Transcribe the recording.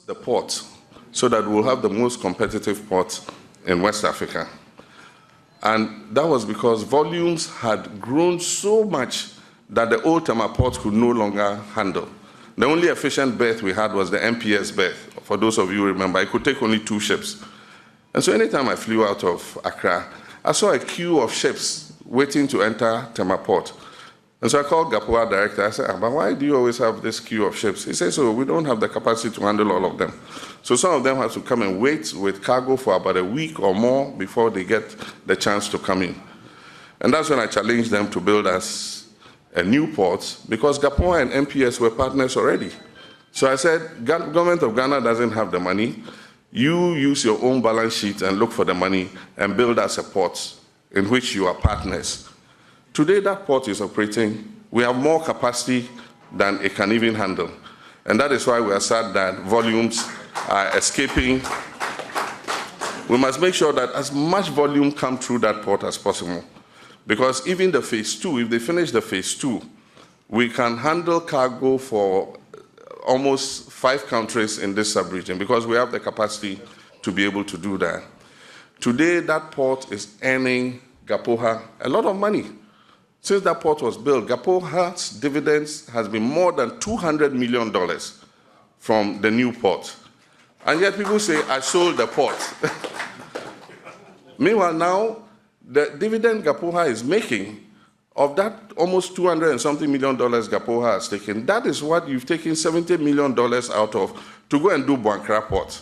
the port so that we'll have the most competitive port in West Africa. And that was because volumes had grown so much that the old Tema port could no longer handle. The only efficient berth we had was the MPS berth. For those of you who remember, it could take only 2 ships. And so anytime I flew out of Accra, I saw a queue of ships waiting to enter Tema port. And so I called GAPOA director. I said, but why do you always have this queue of ships? He said, so we don't have the capacity to handle all of them. So some of them have to come and wait with cargo for about a week or more before they get the chance to come in. And that's when I challenged them to build us a new port, because GAPOA and MPS were partners already. So I said, government of Ghana doesn't have the money. You use your own balance sheet and look for the money and build us a port in which you are partners. Today, that port is operating. We have more capacity than it can even handle. And that is why we are sad that volumes are escaping. We must make sure that as much volume comes through that port as possible. Because even the phase 2, if they finish the phase 2, we can handle cargo for almost 5 countries in this sub-region, because we have the capacity to be able to do that. Today, that port is earning GAPOA a lot of money. Since that port was built, GAPOA's dividends has been more than $200 million from the new port. And yet people say, I sold the port. Meanwhile, now, the dividend GAPOA is making, of that almost $200 and something million GAPOA has taken, that is what you've taken $70 million out of to go and do Buankra Port.